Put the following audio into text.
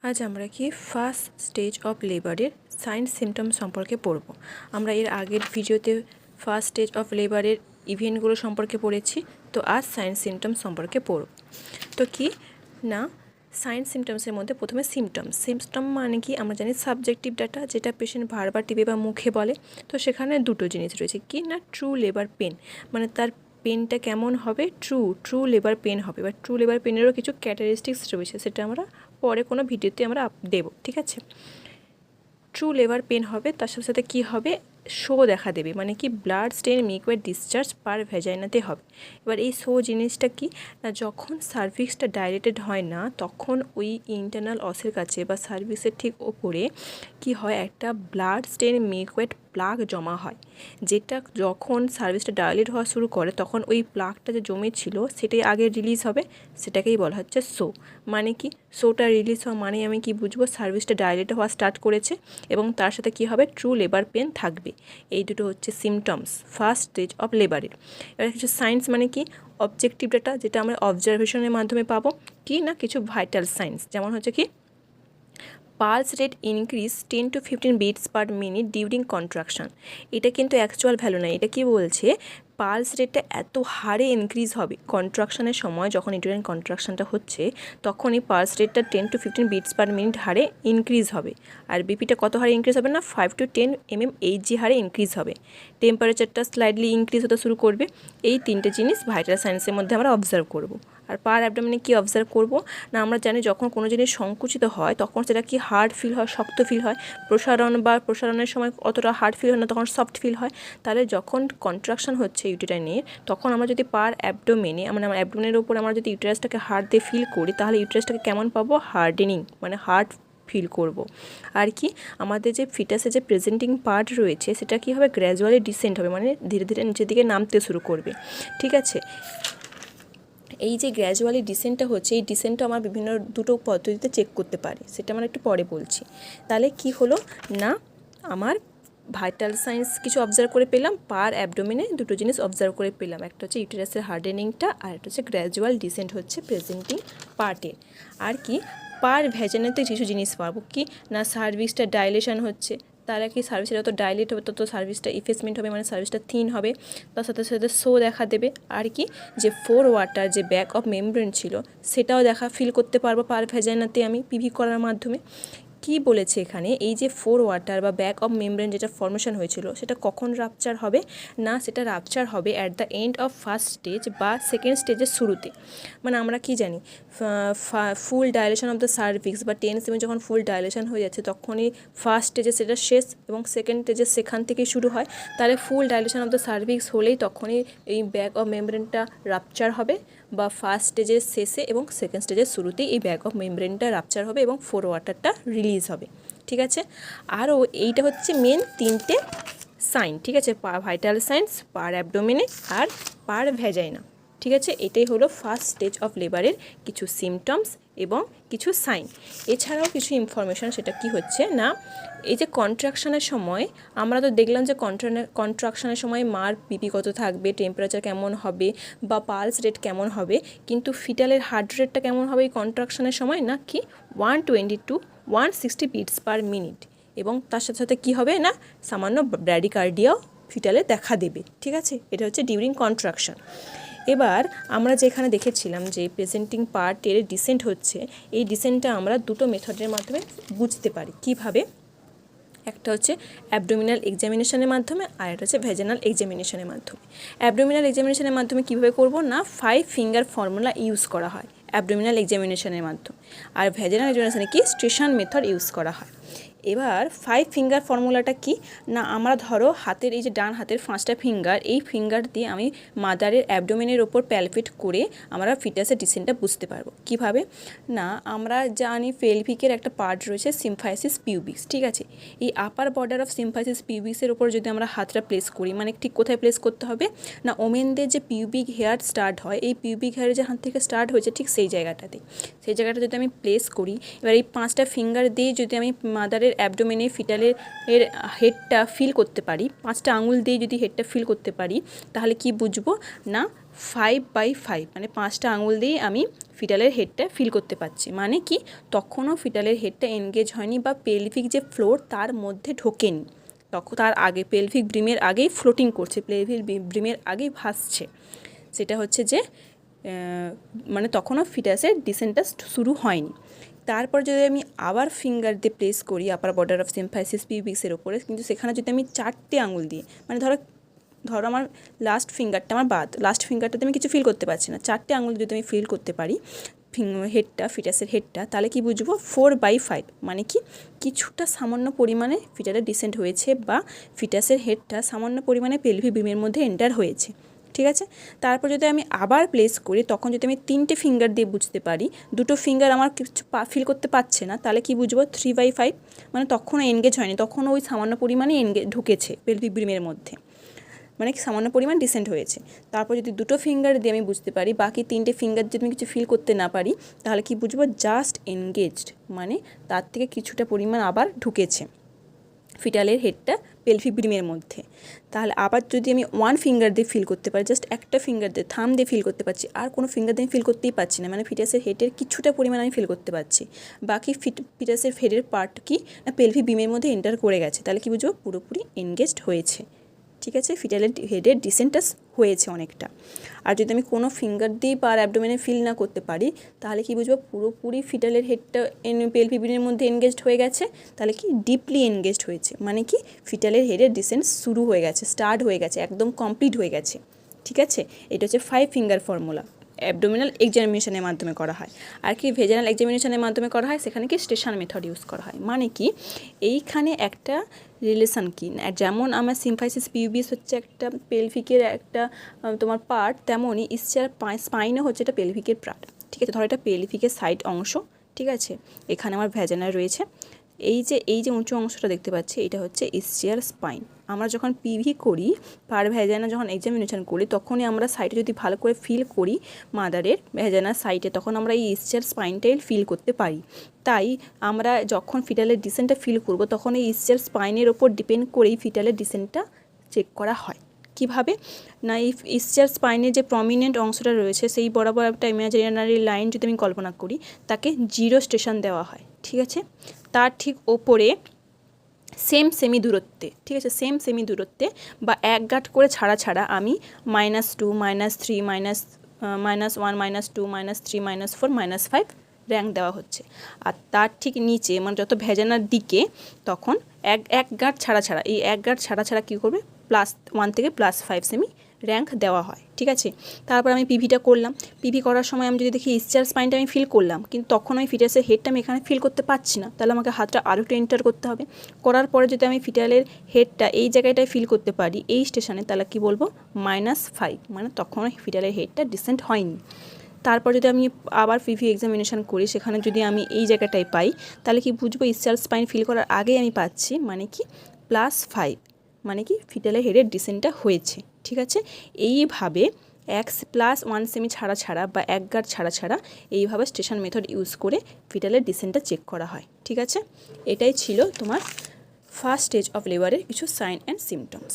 আজ আমরা কি ফার্স্ট স্টেজ অফ লেবারের সাইন সিমটম সম্পর্কে পড়ব। আমরা এর আগের ভিডিওতে ফার্স্ট স্টেজ অফ লেবারের ইভেন্টগুলো সম্পর্কে পড়েছি, তো আজ সাইন সিমটম সম্পর্কে পড়ব। তো কি না, সাইন সিমটমসের মধ্যে প্রথমে সিমটম মানে কি আমরা জানি সাবজেক্টিভ ডাটা, যেটা পেশেন্ট বারবার টিপে বা মুখে বলে। তো সেখানে দুটো জিনিস রয়েছে, কি না ট্রু লেবার পেন, মানে তার পেনটা কেমন হবে, ট্রু লেবার পেন হবে, বা ট্রু লেবার পেনেরও কিছু ক্যারেক্টারিস্টিক্স রয়েছে, সেটা আমরা পরে কোনো ভিডিওতে আমরা দেবো, ঠিক আছে। ট্রু লেবার পেন হবে, তার সাথে সাথে কী হবে, শো দেখা দেবে, মানে কি ব্লাড স্টেন লিকুইড ডিসচার্জ পার ভ্যাজাইনাতে হবে। এবার এই শো জিনিসটা কি না, যখন সার্ভিক্সটা ডাইলেটেড হয় না, তখন ওই ইন্টারনাল অসের কাছে বা সার্ভিক্সের ঠিক ওপরে কি হয়, একটা ব্লাড স্টেন লিকুইড প্লাগ জমা হয়, যেটা যখন সার্ভিসটা ডাইলেট হওয়া শুরু করে তখন ওই প্লাগটা যে জমেছিল সেটাই আগে রিলিজ হবে, সেটাকেই বলা হচ্ছে শো। মানে কি শোটা রিলিজ হওয়া মানে আমি কি বুঝবো, সার্ভিসটা ডাইলেট হওয়া স্টার্ট করেছে এবং তার সাথে কি হবে, ট্রু লেবার পেন থাকবে। এই দুটো হচ্ছে সিমটমস ফার্স্ট স্টেজ অফ লেবারের। এবার কিছু সাইন্স মানে কি, অবজেক্টিভ ডাটা, যেটা আমরা অবজারভেশনের মাধ্যমে পাবো, কি না কিছু ভাইটাল সাইন্স, যেমন হচ্ছে কি pulse rate increase 10 to 15 beats per minute during contraction. এটা কিন্তু অ্যাকচুয়াল ভ্যালু নয়, এটা কি বলছে, পালস রেটটা এত হারে ইনক্রিজ হবে কন্ট্রাকশনের সময়, যখন ইউটেরাইন কন্ট্রাকশনটা হচ্ছে তখন এই পালস রেটটা 10 to 15 বিটস পার মিনিট হারে ইনক্রিজ হবে। আর বিপিটা কত হারে ইনক্রিজ হবে না, 5 to 10 mmHg হারে ইনক্রিজ হবে। টেম্পারেচারটা স্লাইডলি ইনক্রিজ হতে শুরু করবে। এই তিনটে জিনিস ভাইটাল সাইন্সের মধ্যে আমরা অবজার্ভ করব। আর পার অ্যাবডোমেনে কি অবজার্ভ করব না, আমরা জানি যখন কোনো জিনিস সংকুচিত হয় তখন সেটা কি হার্ড ফিল হয়, শক্ত ফিল হয়। প্রসারণের সময় অতটা হার্ড ফিল হয় না, তখন সফট ফিল হয়। তাহলে যখন কন্ট্রাকশন হচ্ছে ইউটেরাইনের, তখন আমরা যদি পার অ্যাবডোমেনে মানে আমার অ্যাবডোমেনের উপর আমরা যদি ইউটেরাসটাকে হার্ড দিয়ে ফিল করি, তাহলে ইউটেরাসটাকে কেমন পাবো, হার্ডেনিং, মানে হার্ড ফিল করব। আর কি আমাদের যে ফিটাসের যে প্রেজেন্টিং পার্ট রয়েছে সেটা কি হবে, গ্র্যাজুয়ালি ডিসেন্ট হবে, মানে ধীরে ধীরে নিচের দিকে নামতে শুরু করবে, ঠিক আছে। এই যে গ্র্যাজুয়ালি ডিসেন্টটা হচ্ছে, এই ডিসেন্টটা আমার বিভিন্ন দুটো পদ্ধতিতে চেক করতে পারি, সেটা আমরা একটু পরে বলছি। তাহলে কি হলো না, আমার ভাইটাল সাইন্স কিছু অবজার্ভ করে পেলাম, পার অ্যাবডোমেনে দুটো জিনিস অবজার্ভ করে পেলাম, একটা হচ্ছে ইউটেরাসের হার্ডেনিংটা, আর একটা হচ্ছে গ্র্যাজুয়াল ডিসেন্ট হচ্ছে প্রেজেন্টিং পার্টের। আর কি পার ভ্যাজানাতে কিছু জিনিস পাবো, কি না সার্ভিসটা ডাইলেশন হচ্ছে, তাহলে কি সার্ভিসটা যত ডাইলেট হবে তত সার্ভিসটা ইফেসমেন্ট হবে, মানে সার্ভিসটা থিন হবে, তার সাথে সাথে শো দেখা দেবে। আর কি যে ফোর ওয়াটার যে ব্যাক অফ মেমব্রেন ছিল সেটাও ফিল করতে পারবো পার ভ্যাজাইনাতে আমি পিভি করার মাধ্যমে। কি বলেছে এখানে, এই যে ফোর ওয়াটার বা ব্যাক অফ মেমব্রেন যেটা ফর্মেশন হয়েছিল সেটা কখন রাপচার হবে না, সেটা রাপচার হবে at the end of first stage বা সেকেন্ড স্টেজের শুরুতে। মানে আমরা কি জানি, ফুল ডাইলেশন অফ দ্য সার্ভিক্স বা 10 সেমি যখন ফুল ডাইলেশন হয়ে যাচ্ছে তখনই ফার্স্ট স্টেজে সেটা শেষ এবং সেকেন্ড স্টেজে সেখান থেকেই শুরু হয়। তাহলে ফুল ডাইলেশন অফ দ্য সার্ভিক্স হলেই তখনই এই ব্যাক অফ মেমব্রেনটা রাপচার হবে, বা ফার্স্ট স্টেজের শেষে এবং সেকেন্ড স্টেজের শুরুতেই এই ব্যাক অফ মেমব্রেনটা রাপচার হবে এবং ফোর ওয়াটারটা রিলিজ হবে, ঠিক আছে। আরও এইটা হচ্ছে মেন তিনটে সাইন, ঠিক আছে, ভাইটাল সাইন্স, পার অ্যাবডোমেনে আর পার ভ্যাজাইনা, ঠিক আছে। এটাই হলো ফার্স্ট স্টেজ অফ লেবারের কিছু সিমটমস এবং কিছু সাইন। এছাড়াও কিছু ইনফরমেশান, সেটা কি হচ্ছে না, এই যে কন্ট্রাকশানের সময় আমরা তো দেখলাম যে কন্ট্রাকশানের সময় মার বিপি কত থাকবে, টেম্পারেচার কেমন হবে বা পালস রেট কেমন হবে, কিন্তু ফিটালের হার্ট রেটটা কেমন হবে এই কন্ট্রাকশানের সময় না, কি 120 to 160 বিটস পার মিনিট, এবং তার সাথে সাথে কী হবে না, সামান্য ব্র্যাডিকার্ডিয়াও ফিটালে দেখা দেবে, ঠিক আছে। এটা হচ্ছে ডিউরিং কন্ট্রাকশন। এবার আমরা যেখানে দেখেছিলাম যে প্রেজেন্টিং পার্টের ডিসেন্ট হচ্ছে, এই ডিসেন্টটা আমরা দুটো মেথডের মাধ্যমে বুঝতে পারি। কিভাবে, একটা হচ্ছে অ্যাবডোমিনাল এক্সামিনেশনের মাধ্যমে, আর একটা হচ্ছে ভ্যাজানাল এক্সামিনেশনের মাধ্যমে। অ্যাবডোমিনাল এক্সামিনেশনের মাধ্যমে কীভাবে করব না, 5 ফিঙ্গার ফর্মুলা ইউজ করা হয় অ্যাবডোমিনাল এক্সামিনেশনের মাধ্যমে, আর ভ্যাজানাল এক্সামিনেশনে কি স্টেশন মেথড ইউজ করা হয়। এবার 5 ফিঙ্গার ফর্মুলাটা কি না, আমরা ধরো হাতের এই যে ডান হাতের 5টা ফিঙ্গার, এই ফিঙ্গার দিয়ে আমি মাদারের অ্যাবডোমেনের ওপর প্যালপেট করে আমরা ফিটাসের ডিসেন্টটা বুঝতে পারবো। কিভাবে না, আমরা জানি পেলভিকের একটা পার্ট রয়েছে সিম্ফাইসিস পিউবিক্স, ঠিক আছে। এই আপার বর্ডার অফ সিম্ফাইসিস পিউবিক্সের ওপর যদি আমরা হাতটা প্লেস করি, মানে ঠিক কোথায় প্লেস করতে হবে না, ওমেনদের যে পিউবিক হেয়ার স্টার্ট হয়, এই পিউবিক হেয়ার যে হাত থেকে স্টার্ট হয়েছে ঠিক সেই জায়গাটাতে, সেই জায়গাটা যদি আমি প্লেস করি, এবার এই 5টা ফিঙ্গার দিয়ে যদি আমি মাদারের অ্যাবডোমেনে ফিটালের হেডটা ফিল করতে পারি, 5টা আঙুল দিয়ে যদি হেডটা ফিল করতে পারি, তাহলে কি বুঝবো না, 5/5 মানে 5টা আঙুল দিয়ে আমি ফিটালের হেডটা ফিল করতে পারছি। মানে কি, তখনও ফিটালের হেডটা এনগেজ হয়নি বা পেলভিক যে ফ্লোর তার মধ্যে ঢোকেনি, তখন তার আগে পেলভিক ব্রিমের আগেই ফ্লোটিং করছে, পেলভিক ব্রিমের আগেই ভাসছে। সেটা হচ্ছে যে মানে তখনও ফিটাসের ডিসেন্টটা শুরু হয়নি। তারপর যদি আমি আবার ফিঙ্গার দিয়ে প্লেস করি আপার বর্ডার অফ সিম্ফাইসিস পিউবিক্সের ওপরে, কিন্তু সেখানে যদি আমি 4টে আঙুল দিয়ে, মানে ধরো আমার লাস্ট ফিঙ্গারটা আমার বাদ, লাস্ট ফিঙ্গারটাতে আমি কিছু ফিল করতে পারছি না, 4টে আঙুল যদি আমি ফিল করতে পারি হেডটা, ফিটাসের হেডটা, তাহলে কি বুঝবো 4/5 মানে কি কিছুটা সামান্য পরিমাণে ফিটারের ডিসেন্ট হয়েছে বা ফিটাসের হেডটা সামান্য পরিমাণে পেলভিক ব্রিমের মধ্যে এন্টার হয়েছে। ঠিক আছে, তারপর যদি আমি আবার প্লেস করি, তখন যদি আমি 3টে ফিঙ্গার দিয়ে বুঝতে পারি, 2টো ফিঙ্গার আমার কিছু ফিল করতে পারছে না, তাহলে কি বুঝবো 3/5 মানে তখনও এনগেজ হয়নি, তখনও ওই সামান্য পরিমাণে ঢুকেছে পেলভিক ব্রিমের মধ্যে, মানে সামান্য পরিমাণ ডিসেন্ট হয়েছে। তারপর যদি 2টো ফিঙ্গার দিয়ে আমি বুঝতে পারি, বাকি 3টে ফিঙ্গার যদি আমি কিছু ফিল করতে না পারি, তাহলে কি বুঝবো জাস্ট এনগেজড, মানে তার থেকে কিছুটা পরিমাণ আবার ঢুকেছে ফিটালের হেডটা পেলভিক ব্রিমের মধ্যে। তাহলে আবার যদি আমি 1 ফিঙ্গার দিয়ে ফিল করতে পারি, জাস্ট একটা ফিঙ্গার দিয়ে থাম দিয়ে ফিল করতে পারছি, আর কোনো ফিঙ্গার দিয়ে আমি ফিল করতেই পারছি না, মানে ফিটাসের হেডের কিছুটা পরিমাণ আমি ফিল করতে পারছি, বাকি ফিটাসের হেডের পার্ট কি না পেলভিক ব্রিমের মধ্যে এন্টার করে গেছে, তাহলে কি বুঝবো পুরোপুরি এনগেজড হয়েছে। ঠিক আছে, ফিটালের হেডের ডিসেন্টাস হয়েছে অনেকটা। আর যদি আমি কোনো ফিঙ্গার দিয়ে পার অ্যাবডোমেনে ফিল না করতে পারি, তাহলে কি বুঝবো পুরোপুরি ফিটালের হেডটা পেলভিক ব্রিমের মধ্যে এনগেজড হয়ে গেছে, তাহলে কি ডিপলি এনগেজড হয়েছে, মানে কি ফিটালের হেডের ডিসেন্ট শুরু হয়ে গেছে, স্টার্ট হয়ে গেছে, একদম কমপ্লিট হয়ে গেছে। ঠিক আছে, এটা হচ্ছে 5 ফিঙ্গার ফর্মুলা, অ্যাবডোমিনাল এক্সামিনেশনের মাধ্যমে করা হয়। আর কি ভেজানাল এক্সামিনেশনের মাধ্যমে করা হয়, সেখানে কি স্টেশন মেথড ইউজ করা হয়। মানে কি এইখানে একটা রিলেশন কি, যেমন আমার সিম্ফাইসিস পিউবিস হচ্ছে একটা পেলভিকের একটা তোমার পার্ট, তেমনই ইসচিয়ার স্পাইনও হচ্ছে এটা পেলভিকের পার্ট। ঠিক আছে, ধরো এটা পেলভিকের সাইড অংশ। ঠিক আছে, এখানে আমার ভ্যাজানা রয়েছে, এই যে উঁচু অংশটা দেখতে পাচ্ছি, এটা হচ্ছে ইসচিয়ার স্পাইন। আমরা যখন পিভি করি, পার ভ্যাজানা যখন এক্সামিনেশন করি, তখনই আমরা সাইডে যদি ভালো করে ফিল করি মাদারের ভ্যাজানার সাইডে, তখন আমরা এই ইসচিয়ার স্পাইনটাই ফিল করতে পারি। তাই আমরা যখন ফিটালের ডিসেন্টটা ফিল করব, তখন এই ইসচিয়ার স্পাইনের ওপর ডিপেন্ড করেই ফিটালের ডিসেন্টটা চেক করা হয়। কীভাবে না, এই ইসচিয়ার স্পাইনের যে প্রমিনেন্ট অংশটা রয়েছে, সেই বরাবর একটা ইমাজিনারি লাইন যদি আমি কল্পনা করি, তাকে 0 স্টেশন দেওয়া হয়। ঠিক আছে, তার ঠিক ওপরে সেমি দূরত্বে, ঠিক আছে, সেমি দূরত্বে বা 1 গাঁট করে ছাড়া আমি -2, -3, -1, -2, -3, -4, -5 র্যাঙ্ক দেওয়া হচ্ছে। আর তার ঠিক নিচে মানে যত ভেজানার দিকে, তখন এক গাঁট ছাড়া এই 1 গাঁট ছাড়া কী করবে, +1 থেকে +5 সেমি র্যাঙ্ক দেওয়া হয়। ঠিক আছে, তারপর আমি পিভিটা করলাম। পিভি করার সময় আমি যদি দেখি ইসচিয়ার স্পাইনটা আমি ফিল করলাম, কিন্তু তখন আমি ফিটাসের হেডটা আমি এখানে ফিল করতে পারছি না, তাহলে আমাকে হাতটা আরও একটু এন্টার করতে হবে। করার পরে যদি আমি ফিটালের হেডটা এই জায়গাটায় ফিল করতে পারি, এই স্টেশনে, তাহলে কি বলবো -5, মানে তখন ফিটালের হেডটা ডিসেন্ট হয়নি। তারপর যদি আমি আবার পিভি এক্সামিনেশন করি, সেখানে যদি আমি এই জায়গাটায় পাই, তাহলে কি বুঝবো ইসচিয়ার স্পাইন ফিল করার আগেই আমি পাচ্ছি, মানে কি +5, মানে কি ফিটালের হেডের ডিসেন্টটা হয়েছে। ঠিক আছে, এইভাবে +1 সেমি ছাড়া বা 1 গাঁট ছাড়া এইভাবে স্টেশন মেথড ইউজ করে ফিটালের ডিসেন্টটা চেক করা হয়। ঠিক আছে, এটাই ছিল তোমার ফার্স্ট স্টেজ অফ লেবারের কিছু সাইন অ্যান্ড সিমটমস।